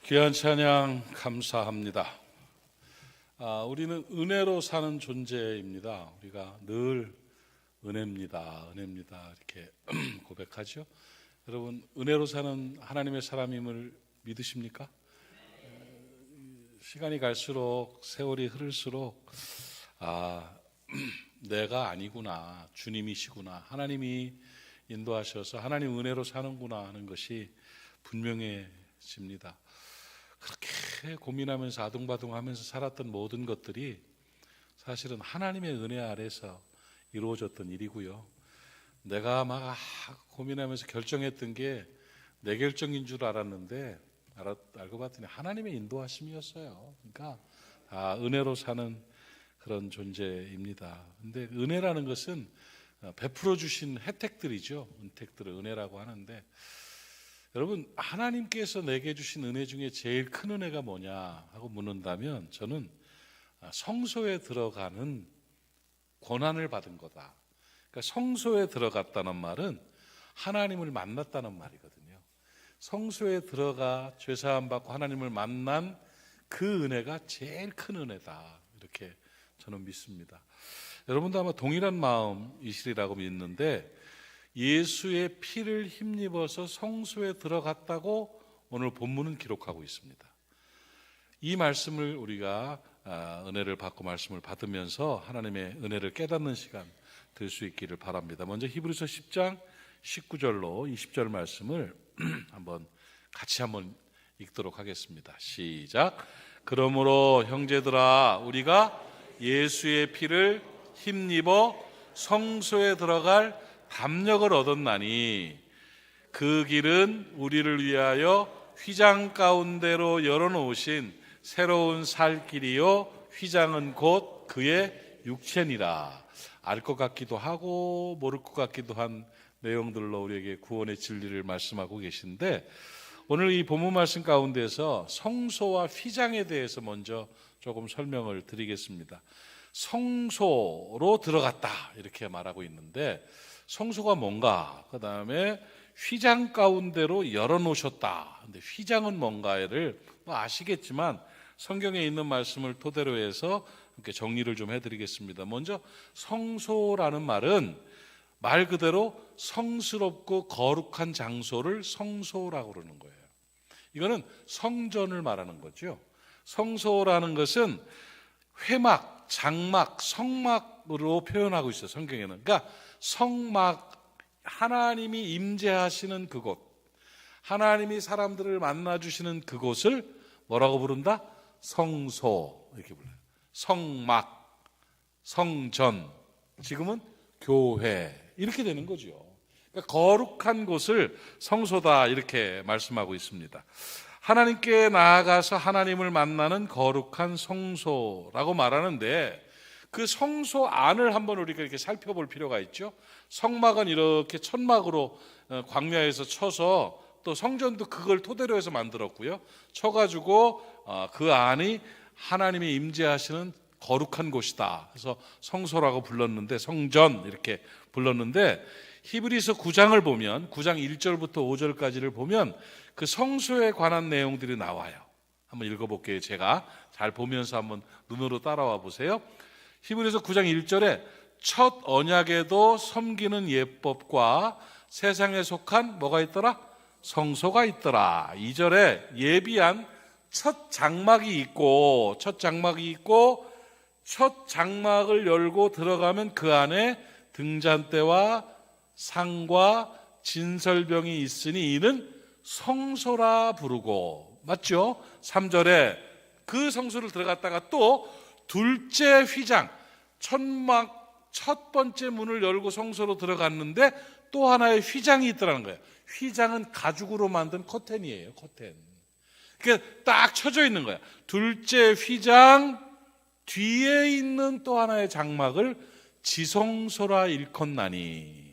귀한 찬양 감사합니다. 우리는 은혜로 사는 존재입니다. 우리가 늘 은혜입니다, 은혜입니다 이렇게 고백하죠. 여러분, 은혜로 사는 하나님의 사람임을 믿으십니까? 시간이 갈수록, 세월이 흐를수록 내가 아니구나, 주님이시구나, 하나님이 인도하셔서 하나님 은혜로 사는구나 하는 것이 분명해집니다. 그렇게 고민하면서 아둥바둥하면서 살았던 모든 것들이 사실은 하나님의 은혜 아래서 이루어졌던 일이고요. 내가 막 고민하면서 결정했던 게 내 결정인 줄 알았는데 알고 봤더니 하나님의 인도하심이었어요. 그러니까 은혜로 사는 그런 존재입니다. 근데 은혜라는 것은 베풀어 주신 혜택들이죠. 혜택들을 은혜라고 하는데, 여러분, 하나님께서 내게 주신 은혜 중에 제일 큰 은혜가 뭐냐 하고 묻는다면 저는 성소에 들어가는 권한을 받은 거다. 그러니까 성소에 들어갔다는 말은 하나님을 만났다는 말이거든요. 성소에 들어가 죄사함 받고 하나님을 만난 그 은혜가 제일 큰 은혜다, 이렇게 저는 믿습니다. 여러분도 아마 동일한 마음이시리라고 믿는데, 예수의 피를 힘입어서 성소에 들어갔다고 오늘 본문은 기록하고 있습니다. 이 말씀을 우리가 은혜를 받고 말씀을 받으면서 하나님의 은혜를 깨닫는 시간 될 수 있기를 바랍니다. 먼저 히브리서 10장 19절로 20절 말씀을 같이 한번 읽도록 하겠습니다. 시작. 그러므로 형제들아, 우리가 예수의 피를 힘입어 성소에 들어갈 담력을 얻었나니 그 길은 우리를 위하여 휘장 가운데로 열어놓으신 새로운 살 길이요, 휘장은 곧 그의 육체니라. 알 것 같기도 하고 모를 것 같기도 한 내용들로 우리에게 구원의 진리를 말씀하고 계신데, 오늘 이 본문 말씀 가운데서 성소와 휘장에 대해서 먼저 조금 설명을 드리겠습니다. 성소로 들어갔다 이렇게 말하고 있는데, 성소가 뭔가, 그 다음에 휘장 가운데로 열어놓으셨다. 근데 휘장은 뭔가를 아시겠지만 성경에 있는 말씀을 토대로 해서 이렇게 정리를 좀 해드리겠습니다. 먼저 성소라는 말은 말 그대로 성스럽고 거룩한 장소를 성소라고 그러는 거예요. 이거는 성전을 말하는 거죠. 성소라는 것은 회막, 장막, 성막으로 표현하고 있어요, 성경에는. 그러니까 성막, 하나님이 임재하시는 그곳, 하나님이 사람들을 만나주시는 그곳을 뭐라고 부른다? 성소, 이렇게 불러요. 성막, 성전, 지금은 교회, 이렇게 되는 거죠. 그러니까 거룩한 곳을 성소다 이렇게 말씀하고 있습니다. 하나님께 나아가서 하나님을 만나는 거룩한 성소라고 말하는데, 그 성소 안을 한번 우리가 이렇게 살펴볼 필요가 있죠. 성막은 이렇게 천막으로 광야에서 쳐서, 또 성전도 그걸 토대로 해서 만들었고요. 쳐가지고 그 안이 하나님이 임재하시는 거룩한 곳이다. 그래서 성소라고 불렀는데, 성전 이렇게 불렀는데, 히브리서 9장을 보면 9장 1절부터 5절까지를 보면 그 성소에 관한 내용들이 나와요. 한번 읽어볼게요. 제가 잘 보면서 한번 눈으로 따라와 보세요. 히브리서 9장 1절에 첫 언약에도 섬기는 예법과 세상에 속한 뭐가 있더라? 성소가 있더라. 2절에 예비한 첫 장막이 있고 첫 장막을 열고 들어가면 그 안에 등잔대와 상과 진설병이 있으니 이는 성소라 부르고, 맞죠? 3절에 그 성소를 들어갔다가 또 둘째 휘장, 천막 첫 번째 문을 열고 성소로 들어갔는데 또 하나의 휘장이 있더라는 거예요. 휘장은 가죽으로 만든 커튼이에요. 커튼. 그러니까 딱 쳐져 있는 거야. 둘째 휘장 뒤에 있는 또 하나의 장막을 지성소라 일컫나니,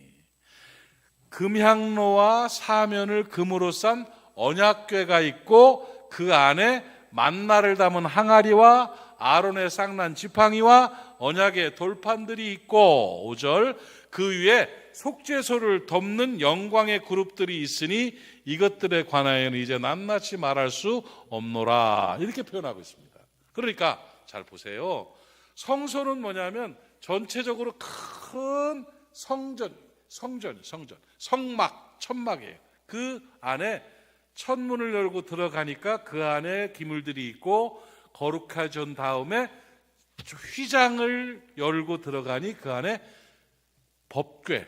금향로와 사면을 금으로 싼 언약궤가 있고 그 안에 만나를 담은 항아리와 아론의 쌍난 지팡이와 언약의 돌판들이 있고, 5절 그 위에 속죄소를 덮는 영광의 그룹들이 있으니 이것들에 관하여는 이제 낱낱이 말할 수 없노라, 이렇게 표현하고 있습니다. 그러니까 잘 보세요. 성소는 뭐냐면 전체적으로 큰 성전, 성막, 천막이에요. 그 안에 천문을 열고 들어가니까 그 안에 기물들이 있고, 거룩해진 다음에 휘장을 열고 들어가니 그 안에 법궤,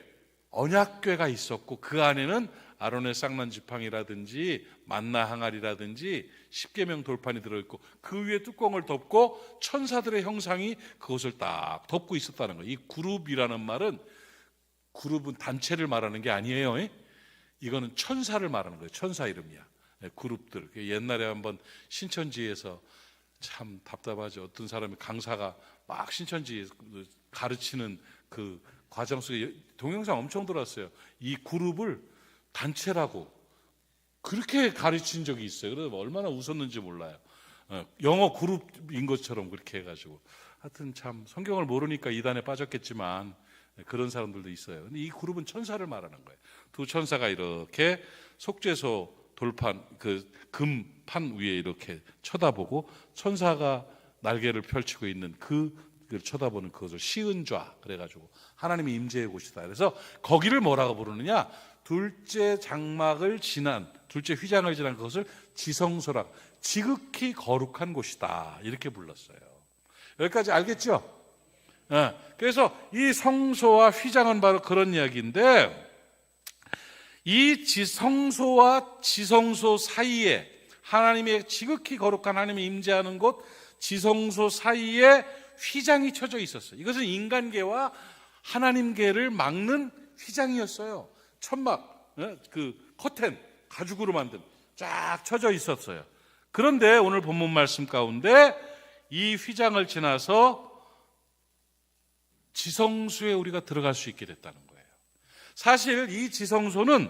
언약궤가 있었고, 그 안에는 아론의 쌍난 지팡이라든지 만나 항아리라든지 십계명 돌판이 들어있고, 그 위에 뚜껑을 덮고 천사들의 형상이 그것을 딱 덮고 있었다는 거예요. 이 그룹이라는 말은, 그룹은 단체를 말하는 게 아니에요. 이거는 천사를 말하는 거예요. 천사 이름이야. 그룹들. 옛날에 한번 신천지에서 참 답답하죠. 어떤 사람이, 강사가 막 신천지 가르치는 그 과정 속에 동영상 엄청 들었어요. 이 그룹을 단체라고 그렇게 가르친 적이 있어요. 그래서 얼마나 웃었는지 몰라요. 영어 그룹인 것처럼 그렇게 해가지고. 하여튼 참 성경을 모르니까 이단에 빠졌겠지만 그런 사람들도 있어요. 근데 이 그룹은 천사를 말하는 거예요. 두 천사가 이렇게 속죄소 돌판, 그 금판 위에 이렇게 쳐다보고, 천사가 날개를 펼치고 있는 그걸 쳐다보는 그것을 시은좌, 그래가지고 하나님의 임재의 곳이다. 그래서 거기를 뭐라고 부르느냐? 둘째 장막을 지난, 둘째 휘장을 지난 그것을 지성소라, 지극히 거룩한 곳이다, 이렇게 불렀어요. 여기까지 알겠죠? 그래서 이 성소와 휘장은 바로 그런 이야기인데, 이 성소와 지성소 사이에, 하나님의 지극히 거룩한 하나님이 임재하는 곳 지성소 사이에 휘장이 쳐져 있었어요. 이것은 인간계와 하나님계를 막는 휘장이었어요. 천막, 그 커튼, 가죽으로 만든 쫙 쳐져 있었어요. 그런데 오늘 본문 말씀 가운데 이 휘장을 지나서 지성소에 우리가 들어갈 수 있게 됐다는 거예요. 사실 이 지성소는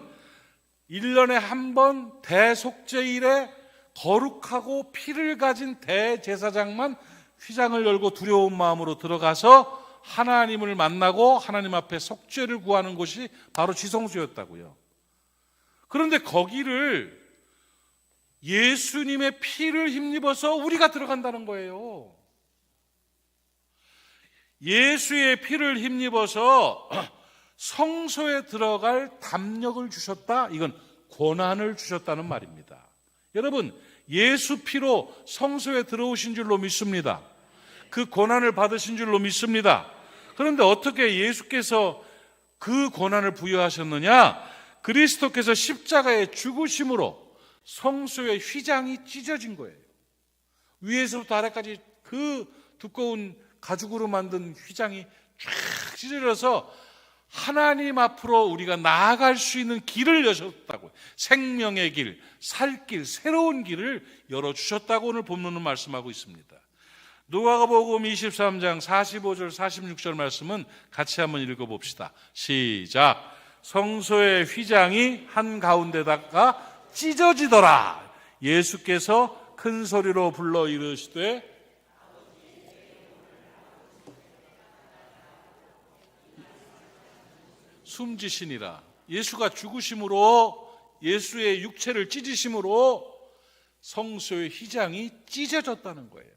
1년에 한 번 대속죄일에 거룩하고 피를 가진 대제사장만 휘장을 열고 두려운 마음으로 들어가서 하나님을 만나고 하나님 앞에 속죄를 구하는 곳이 바로 지성소였다고요. 그런데 거기를 예수님의 피를 힘입어서 우리가 들어간다는 거예요. 예수의 피를 힘입어서 성소에 들어갈 담력을 주셨다. 이건 권한을 주셨다는 말입니다. 여러분, 예수 피로 성소에 들어오신 줄로 믿습니다. 그 권한을 받으신 줄로 믿습니다. 그런데 어떻게 예수께서 그 권한을 부여하셨느냐? 그리스도께서 십자가에 죽으심으로 성소의 휘장이 찢어진 거예요. 위에서부터 아래까지 그 두꺼운 가죽으로 만든 휘장이 쫙 찢어져서 하나님 앞으로 우리가 나아갈 수 있는 길을 여셨다고, 생명의 길, 살 길, 새로운 길을 열어주셨다고 오늘 본문은 말씀하고 있습니다. 누가복음 23장 45절 46절 말씀은 같이 한번 읽어봅시다. 시작. 성소의 휘장이 한가운데다가 찢어지더라. 예수께서 큰 소리로 불러 이르시되, 숨지시니라. 예수가 죽으심으로, 예수의 육체를 찢으심으로 성소의 휘장이 찢어졌다는 거예요.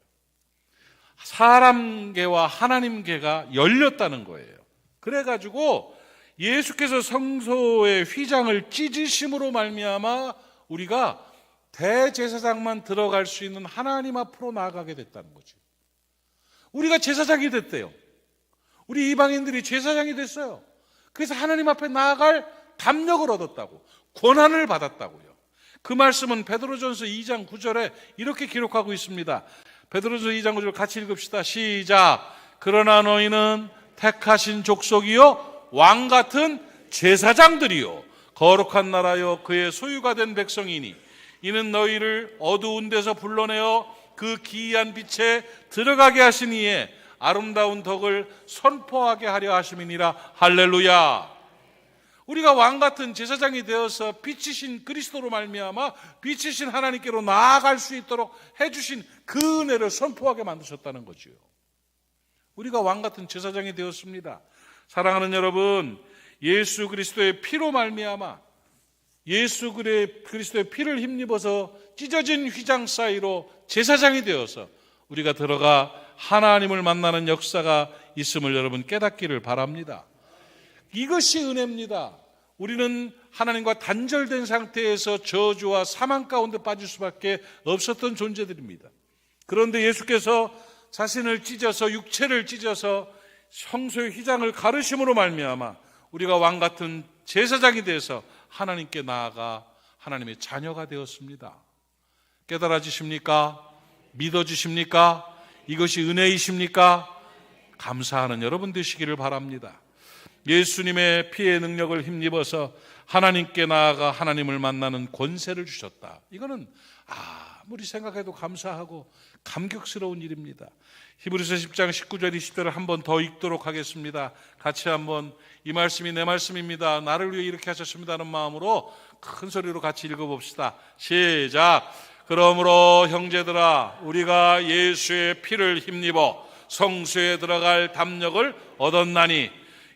사람계와 하나님계가 열렸다는 거예요. 그래가지고 예수께서 성소의 휘장을 찢으심으로 말미암아 우리가 대제사장만 들어갈 수 있는 하나님 앞으로 나아가게 됐다는 거죠. 우리가 제사장이 됐대요. 우리 이방인들이 제사장이 됐어요. 그래서 하나님 앞에 나아갈 담력을 얻었다고, 권한을 받았다고요. 그 말씀은 베드로전서 2장 9절에 이렇게 기록하고 있습니다. 베드로전서 2장 9절 같이 읽읍시다. 시작. 그러나 너희는 택하신 족속이요 왕 같은 제사장들이요 거룩한 나라요 그의 소유가 된 백성이니 이는 너희를 어두운 데서 불러내어 그 기이한 빛에 들어가게 하신 이에 아름다운 덕을 선포하게 하려 하심이니라. 할렐루야. 우리가 왕같은 제사장이 되어서 빛이신 그리스도로 말미암아 빛이신 하나님께로 나아갈 수 있도록 해주신 그 은혜를 선포하게 만드셨다는 거죠. 우리가 왕같은 제사장이 되었습니다. 사랑하는 여러분, 예수 그리스도의 피로 말미암아 예수 그리스도의 피를 힘입어서 찢어진 휘장 사이로 제사장이 되어서 우리가 들어가 하나님을 만나는 역사가 있음을 여러분 깨닫기를 바랍니다. 이것이 은혜입니다. 우리는 하나님과 단절된 상태에서 저주와 사망 가운데 빠질 수밖에 없었던 존재들입니다. 그런데 예수께서 자신을 찢어서, 육체를 찢어서 성소의 휘장을 가르심으로 말미암아 우리가 왕같은 제사장이 돼서 하나님께 나아가 하나님의 자녀가 되었습니다. 깨달아지십니까? 믿어지십니까? 이것이 은혜이십니까? 감사하는 여러분 되시기를 바랍니다. 예수님의 피의 능력을 힘입어서 하나님께 나아가 하나님을 만나는 권세를 주셨다. 이거는 아무리 생각해도 감사하고 감격스러운 일입니다. 히브리서 10장 19절 20절을 한 번 더 읽도록 하겠습니다. 같이 한번 이 말씀이 내 말씀입니다. 나를 위해 이렇게 하셨습니다는 마음으로 큰 소리로 같이 읽어봅시다. 시작. 그러므로 형제들아 우리가 예수의 피를 힘입어 성소에 들어갈 담력을 얻었나니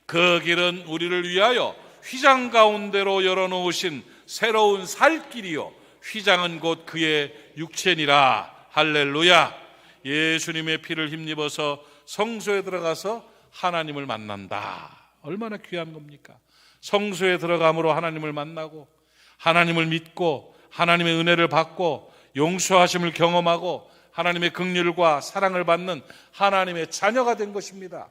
그 길은 우리를 위하여 휘장 가운데로 열어놓으신 새로운 살 길이요 휘장은 곧 그의 육체니라. 할렐루야. 예수님의 피를 힘입어서 성소에 들어가서 하나님을 만난다. 얼마나 귀한 겁니까? 성소에 들어감으로 하나님을 만나고 하나님을 믿고 하나님의 은혜를 받고 용서하심을 경험하고 하나님의 긍휼과 사랑을 받는 하나님의 자녀가 된 것입니다.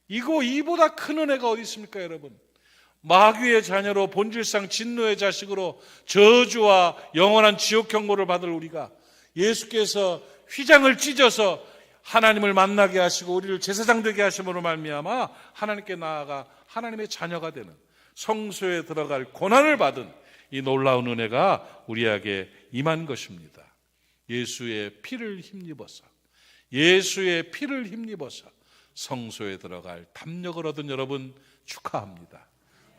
이보다 큰 은혜가 어디 있습니까, 여러분? 마귀의 자녀로 본질상 진노의 자식으로 저주와 영원한 지옥 경고를 받을 우리가 예수께서 휘장을 찢어서 하나님을 만나게 하시고 우리를 제사장 되게 하심으로 말미암아 하나님께 나아가 하나님의 자녀가 되는 성소에 들어갈 고난을 받은 이 놀라운 은혜가 우리에게 임한 것입니다. 예수의 피를 힘입어서 성소에 들어갈 담력을 얻은 여러분 축하합니다.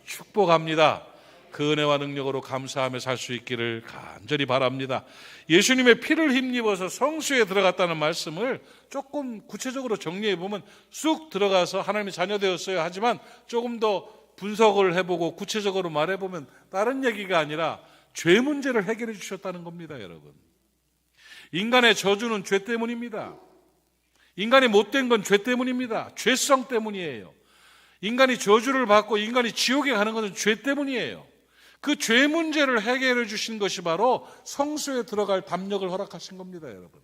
축복합니다. 그 은혜와 능력으로 감사하며 살 수 있기를 간절히 바랍니다. 예수님의 피를 힘입어서 성소에 들어갔다는 말씀을 조금 구체적으로 정리해 보면 쑥 들어가서 하나님의 자녀 되었어요 하지만 조금 더 분석을 해보고 구체적으로 말해보면 다른 얘기가 아니라 죄 문제를 해결해 주셨다는 겁니다. 여러분, 인간의 저주는 죄 때문입니다. 인간이 못된 건 죄 때문입니다. 죄성 때문이에요. 인간이 저주를 받고 인간이 지옥에 가는 것은 죄 때문이에요. 그 죄 문제를 해결해 주신 것이 바로 성소에 들어갈 담력을 허락하신 겁니다. 여러분,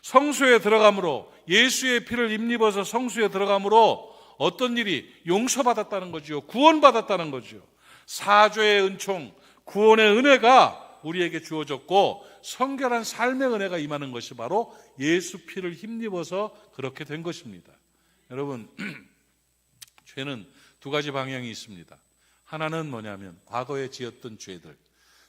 성소에 들어감으로 예수의 피를 힘입어서 성소에 들어감으로 어떤 일이 용서받았다는 거죠. 구원받았다는 거죠. 사죄의 은총, 구원의 은혜가 우리에게 주어졌고 성결한 삶의 은혜가 임하는 것이 바로 예수 피를 힘입어서 그렇게 된 것입니다. 여러분, 죄는 두 가지 방향이 있습니다. 하나는 뭐냐면 과거에 지었던 죄들,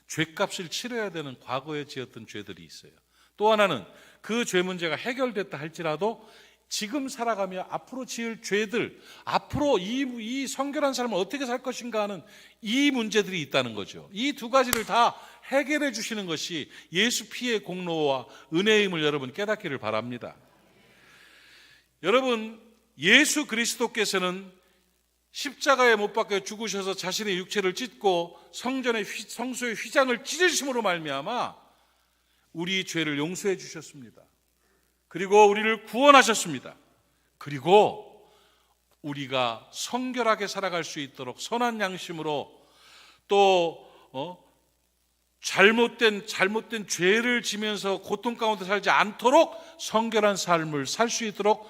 죄값을 치러야 되는 과거에 지었던 죄들이 있어요. 또 하나는 그 죄 문제가 해결됐다 할지라도 지금 살아가며 앞으로 지을 죄들, 앞으로 이 성결한 삶을 어떻게 살 것인가 하는 이 문제들이 있다는 거죠. 이 두 가지를 다 해결해 주시는 것이 예수 피의 공로와 은혜임을 여러분 깨닫기를 바랍니다. 여러분, 예수 그리스도께서는 십자가에 못 박혀 죽으셔서 자신의 육체를 찢고 성소의 휘장을 찢으심으로 말미암아 우리 죄를 용서해 주셨습니다. 그리고 우리를 구원하셨습니다. 그리고 우리가 성결하게 살아갈 수 있도록 선한 양심으로 또 잘못된 죄를 지면서 고통 가운데 살지 않도록 성결한 삶을 살 수 있도록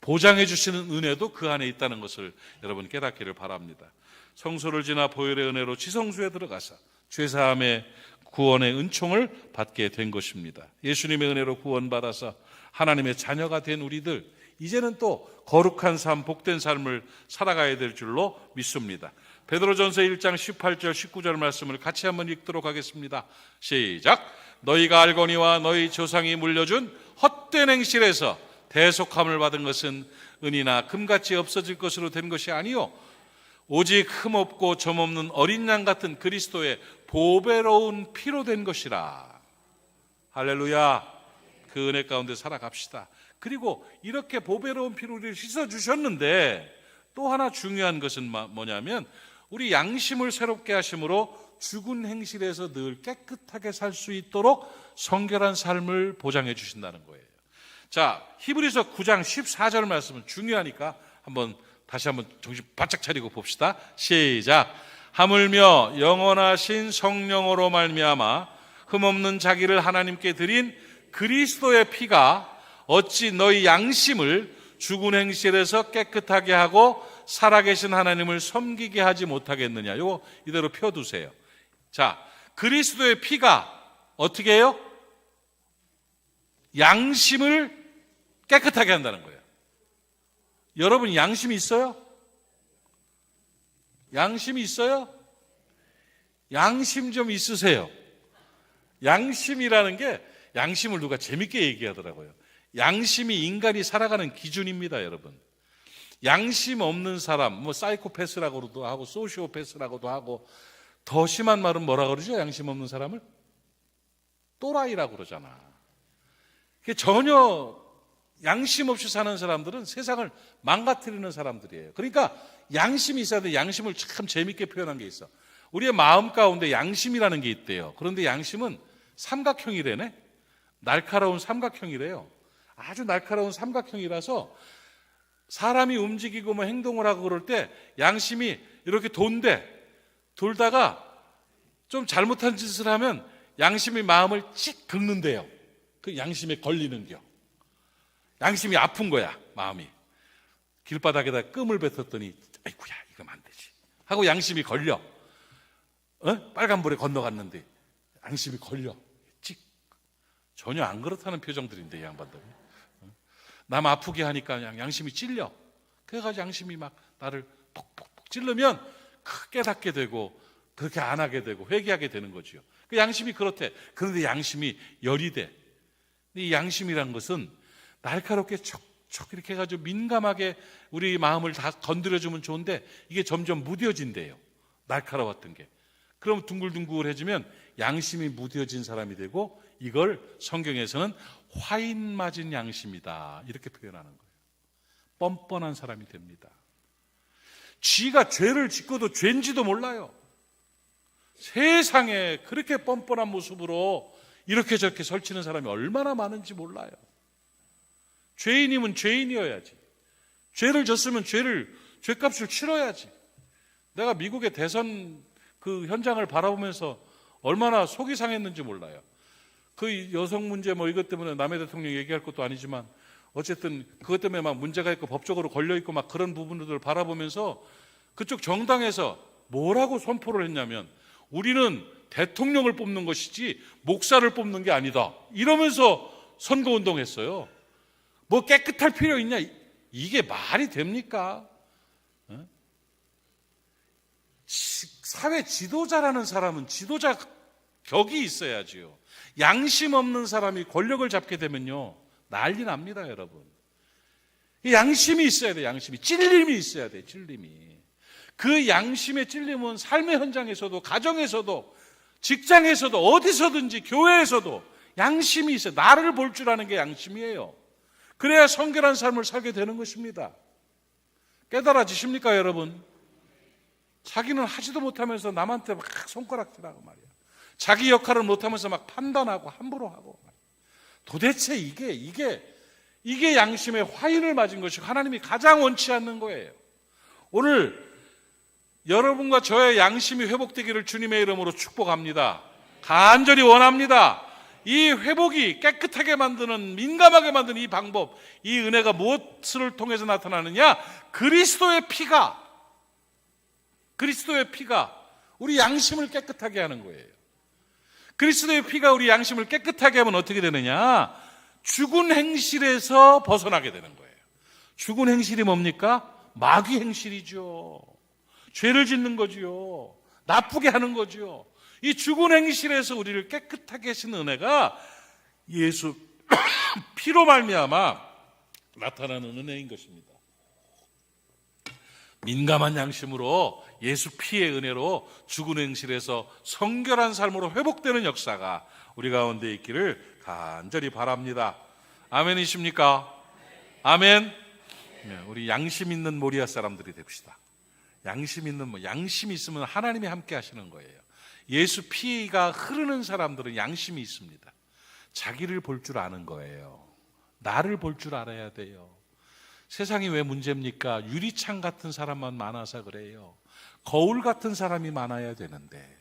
보장해 주시는 은혜도 그 안에 있다는 것을 여러분 깨닫기를 바랍니다. 성소를 지나 보혈의 은혜로 지성소에 들어가서 죄사함의 구원의 은총을 받게 된 것입니다. 예수님의 은혜로 구원받아서 하나님의 자녀가 된 우리들, 이제는 또 거룩한 삶, 복된 삶을 살아가야 될 줄로 믿습니다. 베드로전서 1장 18절 19절 말씀을 같이 한번 읽도록 하겠습니다. 시작. 너희가 알거니와 너희 조상이 물려준 헛된 행실에서 대속함을 받은 것은 은이나 금같이 없어질 것으로 된 것이 아니요 오직 흠없고 점없는 어린 양 같은 그리스도의 보배로운 피로 된 것이라. 할렐루야. 그 은혜 가운데 살아갑시다. 그리고 이렇게 보배로운 피로 우리를 씻어주셨는데 또 하나 중요한 것은 뭐냐면 우리 양심을 새롭게 하심으로 죽은 행실에서 늘 깨끗하게 살 수 있도록 성결한 삶을 보장해 주신다는 거예요. 자, 히브리서 9장 14절 말씀은 중요하니까 다시 한번 정신 바짝 차리고 봅시다. 시작. 하물며 영원하신 성령으로 말미암아 흠없는 자기를 하나님께 드린 그리스도의 피가 어찌 너희 양심을 죽은 행실에서 깨끗하게 하고 살아계신 하나님을 섬기게 하지 못하겠느냐. 이거 이대로 펴두세요. 자, 그리스도의 피가 어떻게 해요? 양심을 깨끗하게 한다는 거예요. 여러분 양심이 있어요? 양심이 있어요? 양심 좀 있으세요. 양심이라는 게, 양심을 누가 재밌게 얘기하더라고요. 양심이 인간이 살아가는 기준입니다, 여러분. 양심 없는 사람, 사이코패스라고도 하고 소시오패스라고도 하고, 더 심한 말은 뭐라 그러죠? 양심 없는 사람을? 또라이라고 그러잖아. 전혀 양심 없이 사는 사람들은 세상을 망가뜨리는 사람들이에요. 그러니까 양심이 있어야 돼. 양심을 참 재밌게 표현한 게 있어. 우리의 마음 가운데 양심이라는 게 있대요. 그런데 양심은 삼각형이래네. 날카로운 삼각형이래요. 아주 날카로운 삼각형이라서 사람이 움직이고 행동을 하고 그럴 때 양심이 이렇게 돌다가 좀 잘못한 짓을 하면 양심이 마음을 찍 긁는데요. 그 양심에 걸리는겨. 양심이 아픈 거야, 마음이. 길바닥에다 끔을 뱉었더니 아이고야, 이거면 안 되지 하고 양심이 걸려. 빨간불에 건너갔는데 양심이 걸려. 찍. 전혀 안 그렇다는 표정들인데, 이 양반들. 남 아프게 하니까 양심이 찔려. 그래가지고 양심이 막 나를 톡톡톡 찔르면 깨닫게 되고 그렇게 안 하게 되고 회개하게 되는 거지요. 그 양심이 그렇대. 그런데 양심이 열이 돼. 이 양심이란 것은 날카롭게 촉촉 이렇게 해가지고 민감하게 우리 마음을 다 건드려주면 좋은데 이게 점점 무뎌진대요. 날카로웠던 게. 그럼 둥글둥글해지면 양심이 무뎌진 사람이 되고, 이걸 성경에서는 화인 맞은 양심이다 이렇게 표현하는 거예요. 뻔뻔한 사람이 됩니다. 쥐가 죄를 짓고도 죄인지도 몰라요. 세상에 그렇게 뻔뻔한 모습으로 이렇게 저렇게 설치는 사람이 얼마나 많은지 몰라요. 죄인이면 죄인이어야지. 죄를 졌으면 죄값을 치러야지. 내가 미국의 대선 그 현장을 바라보면서 얼마나 속이 상했는지 몰라요. 그 여성 문제 이것 때문에 남의 대통령 얘기할 것도 아니지만 어쨌든 그것 때문에 막 문제가 있고 법적으로 걸려있고 막 그런 부분들을 바라보면서 그쪽 정당에서 뭐라고 선포를 했냐면, 우리는 대통령을 뽑는 것이지 목사를 뽑는 게 아니다 이러면서 선거운동했어요. 뭐 깨끗할 필요 있냐? 이게 말이 됩니까? 사회 지도자라는 사람은 지도자 격이 있어야지요. 양심 없는 사람이 권력을 잡게 되면요, 난리 납니다, 여러분. 양심이 있어야 돼. 양심이. 찔림이 있어야 돼. 찔림이. 그 양심의 찔림은 삶의 현장에서도, 가정에서도, 직장에서도, 어디서든지, 교회에서도 양심이 있어요. 나를 볼 줄 아는 게 양심이에요. 그래야 성결한 삶을 살게 되는 것입니다. 깨달아지십니까, 여러분? 자기는 하지도 못하면서 남한테 막 손가락질하고 말이야. 자기 역할을 못하면서 막 판단하고 함부로 하고. 도대체 이게 양심의 화인을 맞은 것이고 하나님이 가장 원치 않는 거예요. 오늘 여러분과 저의 양심이 회복되기를 주님의 이름으로 축복합니다. 간절히 원합니다. 이 회복이 깨끗하게 만드는, 민감하게 만드는 이 방법, 이 은혜가 무엇을 통해서 나타나느냐? 그리스도의 피가 우리 양심을 깨끗하게 하는 거예요. 그리스도의 피가 우리 양심을 깨끗하게 하면 어떻게 되느냐? 죽은 행실에서 벗어나게 되는 거예요. 죽은 행실이 뭡니까? 마귀 행실이죠. 죄를 짓는 거지요. 나쁘게 하는 거지요. 이 죽은 행실에서 우리를 깨끗하게 하시는 은혜가 예수 피로 말미암아 나타나는 은혜인 것입니다. 민감한 양심으로 예수 피의 은혜로 죽은 행실에서 성결한 삶으로 회복되는 역사가 우리 가운데 있기를 간절히 바랍니다. 아멘이십니까? 아멘. 우리 양심 있는 모리아 사람들이 됩시다. 양심이 있으면 하나님이 함께 하시는 거예요. 예수 피가 흐르는 사람들은 양심이 있습니다. 자기를 볼 줄 아는 거예요. 나를 볼 줄 알아야 돼요. 세상이 왜 문제입니까? 유리창 같은 사람만 많아서 그래요. 거울 같은 사람이 많아야 되는데,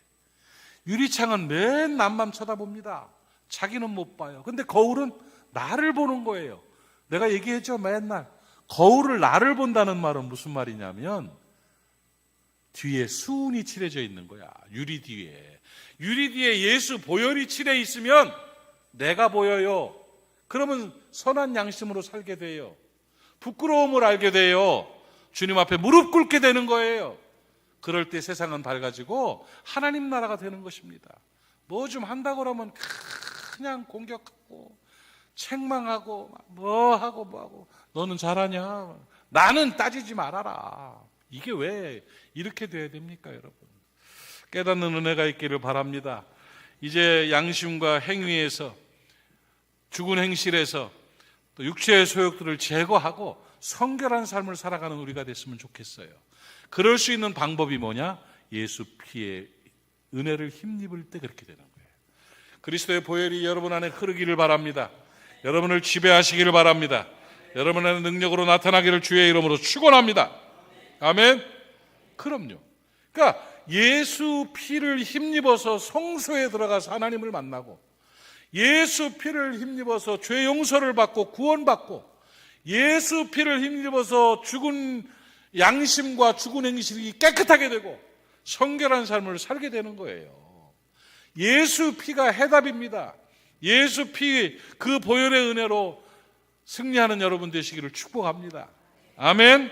유리창은 맨 남만 쳐다봅니다. 자기는 못 봐요. 근데 거울은 나를 보는 거예요. 내가 얘기했죠, 맨날. 거울을 나를 본다는 말은 무슨 말이냐면, 뒤에 수은이 칠해져 있는 거야. 유리 뒤에 예수 보혈이 칠해 있으면 내가 보여요. 그러면 선한 양심으로 살게 돼요. 부끄러움을 알게 돼요. 주님 앞에 무릎 꿇게 되는 거예요. 그럴 때 세상은 밝아지고 하나님 나라가 되는 것입니다. 뭐 좀 한다고 그러면 그냥 공격하고 책망하고 뭐하고 너는 잘하냐, 나는 따지지 말아라. 이게 왜 이렇게 돼야 됩니까, 여러분? 깨닫는 은혜가 있기를 바랍니다. 이제 양심과 행위에서, 죽은 행실에서 또 육체의 소욕들을 제거하고 성결한 삶을 살아가는 우리가 됐으면 좋겠어요. 그럴 수 있는 방법이 뭐냐? 예수 피의 은혜를 힘입을 때 그렇게 되는 거예요. 그리스도의 보혈이 여러분 안에 흐르기를 바랍니다. 여러분을 지배하시기를 바랍니다. 여러분 안에 능력으로 나타나기를 주의 이름으로 축원합니다. 아멘. 그럼요. 그러니까 예수 피를 힘입어서 성소에 들어가서 하나님을 만나고, 예수 피를 힘입어서 죄 용서를 받고 구원받고, 예수 피를 힘입어서 죽은 양심과 죽은 행실이 깨끗하게 되고 성결한 삶을 살게 되는 거예요. 예수 피가 해답입니다. 예수 피, 그 보혈의 은혜로 승리하는 여러분 되시기를 축복합니다. 아멘.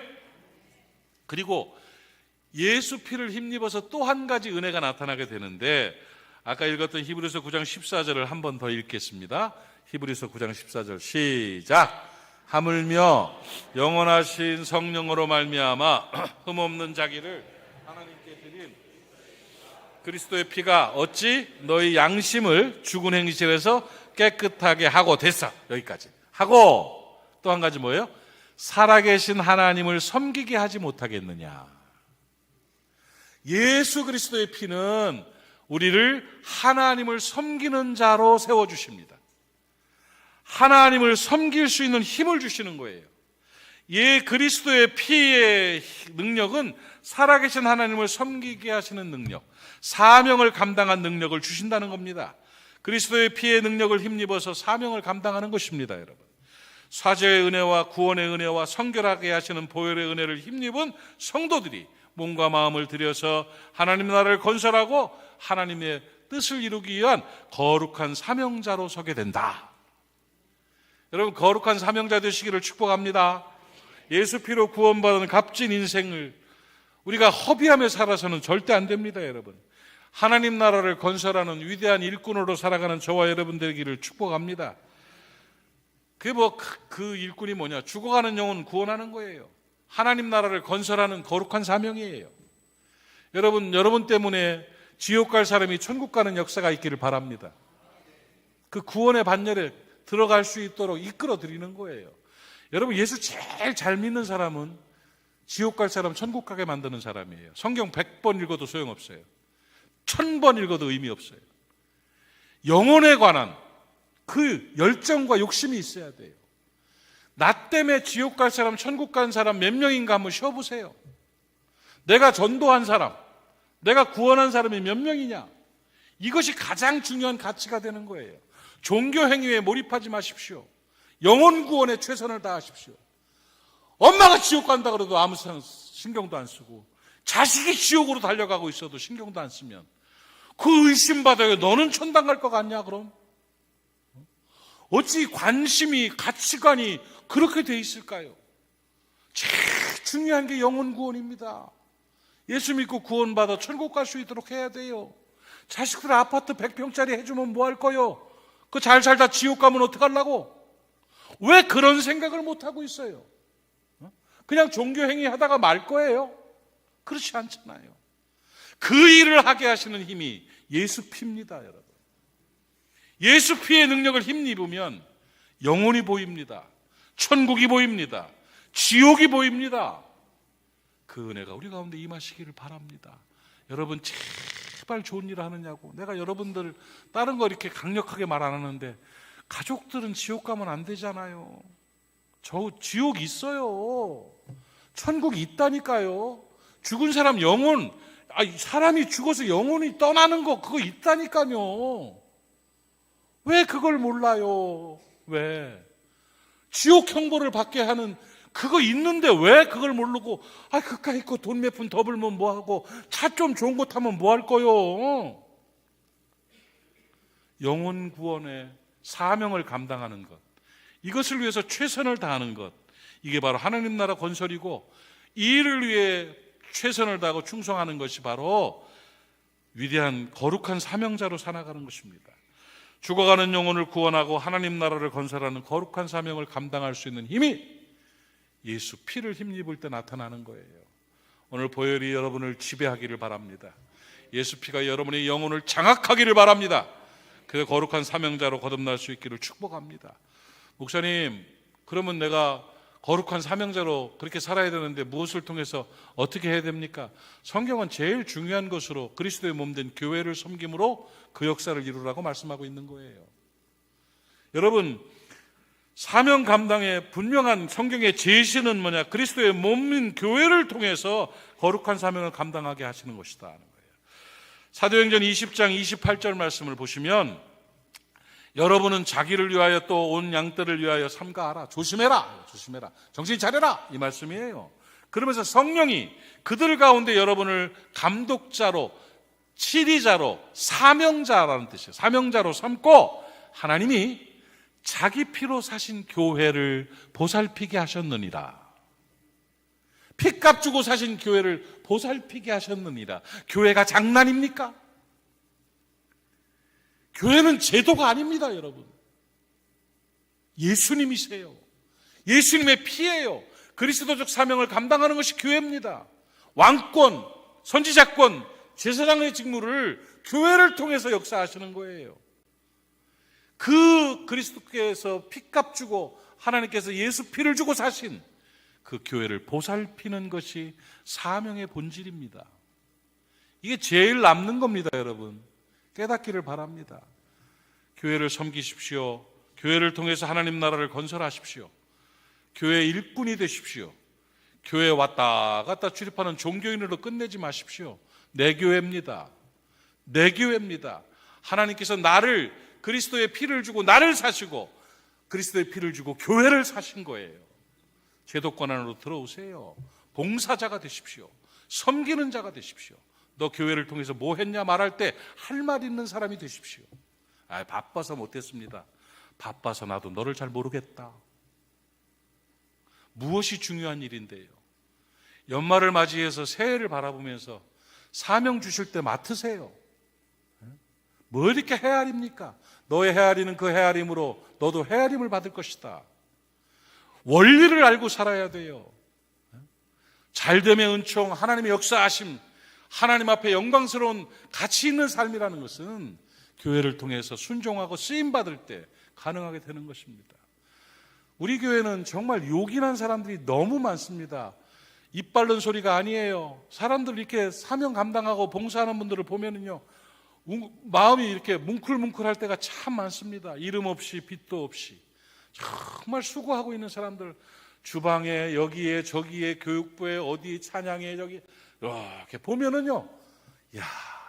그리고 예수 피를 힘입어서 또 한 가지 은혜가 나타나게 되는데, 아까 읽었던 히브리서 9장 14절을 한 번 더 읽겠습니다. 히브리서 9장 14절 시작. 하물며 영원하신 성령으로 말미암아 흠없는 자기를 하나님께 드린 그리스도의 피가 어찌 너희 양심을 죽은 행실에서 깨끗하게 하고 됐어. 여기까지 하고, 또 한 가지 뭐예요? 살아계신 하나님을 섬기게 하지 못하겠느냐. 예수 그리스도의 피는 우리를 하나님을 섬기는 자로 세워주십니다. 하나님을 섬길 수 있는 힘을 주시는 거예요. 그리스도의 피의 능력은 살아계신 하나님을 섬기게 하시는 능력, 사명을 감당한 능력을 주신다는 겁니다. 그리스도의 피의 능력을 힘입어서 사명을 감당하는 것입니다, 여러분. 사죄의 은혜와 구원의 은혜와 성결하게 하시는 보혈의 은혜를 힘입은 성도들이 몸과 마음을 들여서 하나님 나라를 건설하고 하나님의 뜻을 이루기 위한 거룩한 사명자로 서게 된다. 여러분, 거룩한 사명자 되시기를 축복합니다. 예수 피로 구원받은 값진 인생을 우리가 허비하며 살아서는 절대 안 됩니다, 여러분. 하나님 나라를 건설하는 위대한 일꾼으로 살아가는 저와 여러분 되기를 축복합니다. 그 일꾼이 뭐냐? 죽어가는 영혼 구원하는 거예요. 하나님 나라를 건설하는 거룩한 사명이에요. 여러분 때문에 지옥 갈 사람이 천국 가는 역사가 있기를 바랍니다. 그 구원의 반열에 들어갈 수 있도록 이끌어 드리는 거예요. 여러분, 예수 제일 잘 믿는 사람은 지옥 갈 사람 천국 가게 만드는 사람이에요. 성경 100번 읽어도 소용없어요. 1000번 읽어도 의미 없어요. 영혼에 관한 그 열정과 욕심이 있어야 돼요. 나 때문에 지옥 갈 사람, 천국 간 사람 몇 명인가 한번 쉬어보세요. 내가 전도한 사람, 내가 구원한 사람이 몇 명이냐? 이것이 가장 중요한 가치가 되는 거예요. 종교 행위에 몰입하지 마십시오. 영혼 구원에 최선을 다하십시오. 엄마가 지옥 간다 그래도 아무 신경도 안 쓰고, 자식이 지옥으로 달려가고 있어도 신경도 안 쓰면 그 의심받아요. 너는 천당 갈 것 같냐 그럼? 어찌 관심이, 가치관이 그렇게 돼 있을까요? 제일 중요한 게 영혼 구원입니다. 예수 믿고 구원받아 천국 갈 수 있도록 해야 돼요. 자식들 아파트 100평짜리 해주면 뭐 할 거요? 그 잘 살다 지옥 가면 어떡하려고? 왜 그런 생각을 못하고 있어요? 그냥 종교 행위 하다가 말 거예요? 그렇지 않잖아요. 그 일을 하게 하시는 힘이 예수 피입니다, 여러분. 예수 피의 능력을 힘입으면 영혼이 보입니다. 천국이 보입니다. 지옥이 보입니다. 그 은혜가 우리 가운데 임하시기를 바랍니다. 여러분 제발 좋은 일 하느냐고, 내가 여러분들 다른 거 이렇게 강력하게 말 안 하는데 가족들은 지옥 가면 안 되잖아요. 지옥 있어요. 천국이 있다니까요. 죽은 사람 영혼, 사람이 죽어서 영혼이 떠나는 거 그거 있다니까요. 왜 그걸 몰라요? 왜? 지옥 형벌을 받게 하는 그거 있는데 왜 그걸 모르고 그까이 거 돈 몇 푼 더 벌면 뭐하고 차 좀 좋은 거 타면 뭐 할 거요? 영혼 구원의 사명을 감당하는 것, 이것을 위해서 최선을 다하는 것, 이게 바로 하나님 나라 건설이고, 이 일을 위해 최선을 다하고 충성하는 것이 바로 위대한 거룩한 사명자로 살아가는 것입니다. 죽어가는 영혼을 구원하고 하나님 나라를 건설하는 거룩한 사명을 감당할 수 있는 힘이 예수 피를 힘입을 때 나타나는 거예요. 오늘 보혈이 여러분을 지배하기를 바랍니다. 예수 피가 여러분의 영혼을 장악하기를 바랍니다. 그 거룩한 사명자로 거듭날 수 있기를 축복합니다. 목사님, 그러면 내가 거룩한 사명자로 그렇게 살아야 되는데 무엇을 통해서 어떻게 해야 됩니까? 성경은 제일 중요한 것으로 그리스도의 몸된 교회를 섬김으로 그 역사를 이루라고 말씀하고 있는 거예요. 여러분, 사명 감당의 분명한 성경의 제시는 뭐냐? 그리스도의 몸인 교회를 통해서 거룩한 사명을 감당하게 하시는 것이다 하는 거예요. 사도행전 20장 28절 말씀을 보시면, 여러분은 자기를 위하여 또 온 양떼를 위하여 삼가하라. 조심해라. 정신 차려라. 이 말씀이에요. 그러면서 성령이 그들 가운데 여러분을 감독자로, 치리자로, 사명자라는 뜻이에요. 사명자로 삼고 하나님이 자기 피로 사신 교회를 보살피게 하셨느니라. 피값 주고 사신 교회를 보살피게 하셨느니라. 교회가 장난입니까? 교회는 제도가 아닙니다, 여러분. 예수님이세요. 예수님의 피예요. 그리스도적 사명을 감당하는 것이 교회입니다. 왕권, 선지자권, 제사장의 직무를 교회를 통해서 역사하시는 거예요. 그 그리스도께서 피값 주고 하나님께서 예수 피를 주고 사신 그 교회를 보살피는 것이 사명의 본질입니다. 이게 제일 남는 겁니다, 여러분. 깨닫기를 바랍니다. 교회를 섬기십시오. 교회를 통해서 하나님 나라를 건설하십시오. 교회 일꾼이 되십시오. 교회 왔다 갔다 출입하는 종교인으로 끝내지 마십시오. 내 교회입니다. 내 교회입니다. 하나님께서 나를, 그리스도의 피를 주고 나를 사시고 그리스도의 피를 주고 교회를 사신 거예요. 제도권 안으로 들어오세요. 봉사자가 되십시오. 섬기는 자가 되십시오. 너 교회를 통해서 뭐 했냐 말할 때 할 말 있는 사람이 되십시오. 바빠서 못했습니다. 바빠서 나도 너를 잘 모르겠다. 무엇이 중요한 일인데요? 연말을 맞이해서 새해를 바라보면서 사명 주실 때 맡으세요. 뭐 이렇게 헤아립니까? 너의 헤아리는 그 헤아림으로 너도 헤아림을 받을 것이다. 원리를 알고 살아야 돼요. 잘됨의 은총, 하나님의 역사하심, 하나님 앞에 영광스러운 가치 있는 삶이라는 것은 교회를 통해서 순종하고 쓰임받을 때 가능하게 되는 것입니다. 우리 교회는 정말 요긴한 사람들이 너무 많습니다. 입 바른 소리가 아니에요. 사람들 이렇게 사명 감당하고 봉사하는 분들을 보면은요, 마음이 이렇게 뭉클뭉클할 때가 참 많습니다. 이름 없이 빛도 없이 정말 수고하고 있는 사람들, 주방에 여기에 저기에 교육부에 어디 찬양에 저기 이렇게 보면은요, 야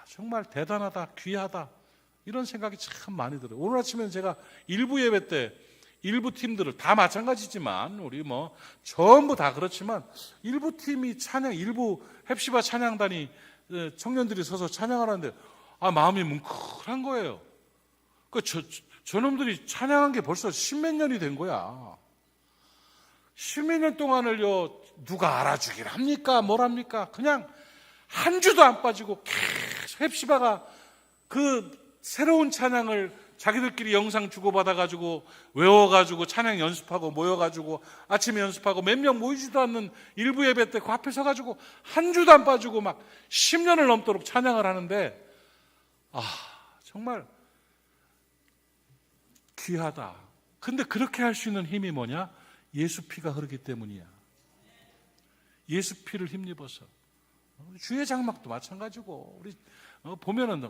정말 대단하다, 귀하다 이런 생각이 참 많이 들어요. 오늘 아침에 제가 일부 예배 때 일부 팀들을 다 마찬가지지만 우리 뭐 전부 다 그렇지만 일부 팀이 찬양, 일부 헵시바 찬양단이 청년들이 서서 찬양하는데 마음이 뭉클한 거예요. 저놈들이 찬양한 게 벌써 십몇 년이 된 거야. 십몇 년 동안을요 누가 알아주길 합니까? 뭘 합니까? 그냥 한 주도 안 빠지고 계속 헵시바가 그 새로운 찬양을 자기들끼리 영상 주고받아가지고 외워가지고 찬양 연습하고 모여가지고 아침에 연습하고 몇 명 모이지도 않는 일부 예배 때 그 앞에 서가지고 한 주도 안 빠지고 막 10년을 넘도록 찬양을 하는데 정말 귀하다. 근데 그렇게 할 수 있는 힘이 뭐냐? 예수 피가 흐르기 때문이야. 예수 피를 힘입어서. 주의 장막도 마찬가지고, 우리 보면은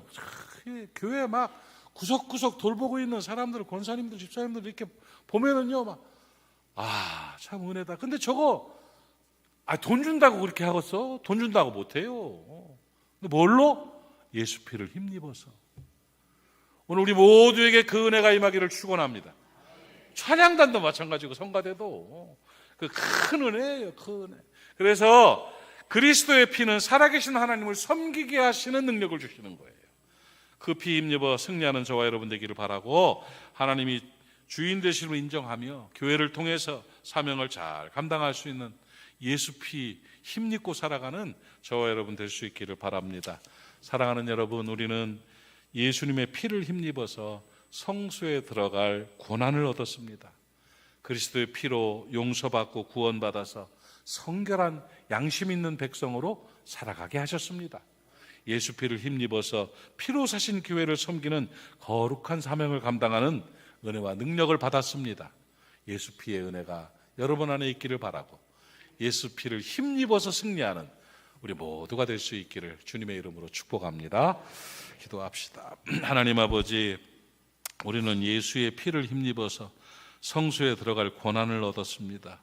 교회 막 구석구석 돌보고 있는 사람들, 권사님들, 집사님들 이렇게 보면은요, 막 참 은혜다. 근데 저거 돈 준다고 그렇게 하겠어? 돈 준다고 못해요. 근데 뭘로? 예수 피를 힘입어서. 오늘 우리 모두에게 그 은혜가 임하기를 축원합니다. 찬양단도 마찬가지고 성가대도 그 큰 은혜예요, 큰 은혜. 그래서 그리스도의 피는 살아계신 하나님을 섬기게 하시는 능력을 주시는 거예요. 그 피 힘입어 승리하는 저와 여러분 되기를 바라고, 하나님이 주인 되심을 인정하며 교회를 통해서 사명을 잘 감당할 수 있는 예수 피 힘입고 살아가는 저와 여러분 될 수 있기를 바랍니다. 사랑하는 여러분, 우리는 예수님의 피를 힘입어서 성소에 들어갈 권한을 얻었습니다. 그리스도의 피로 용서받고 구원받아서 성결한 양심 있는 백성으로 살아가게 하셨습니다. 예수 피를 힘입어서 피로 사신 교회를 섬기는 거룩한 사명을 감당하는 은혜와 능력을 받았습니다. 예수 피의 은혜가 여러분 안에 있기를 바라고, 예수 피를 힘입어서 승리하는 우리 모두가 될 수 있기를 주님의 이름으로 축복합니다. 기도합시다. 하나님 아버지, 우리는 예수의 피를 힘입어서 성소에 들어갈 권한을 얻었습니다.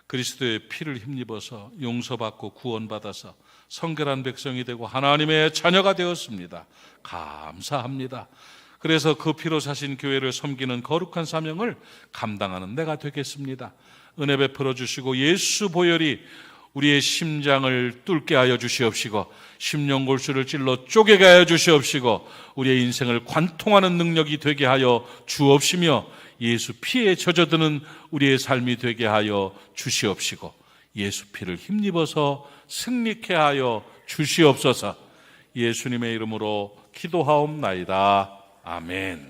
그리스도의 피를 힘입어서 용서받고 구원받아서 성결한 백성이 되고 하나님의 자녀가 되었습니다. 감사합니다. 그래서 그 피로 사신 교회를 섬기는 거룩한 사명을 감당하는 내가 되겠습니다. 은혜 베풀어 주시고 예수 보혈이 우리의 심장을 뚫게 하여 주시옵시고, 심령골수를 찔러 쪼개게 하여 주시옵시고, 우리의 인생을 관통하는 능력이 되게 하여 주옵시며, 예수 피에 젖어드는 우리의 삶이 되게 하여 주시옵시고, 예수 피를 힘입어서 승리케 하여 주시옵소서. 예수님의 이름으로 기도하옵나이다. 아멘.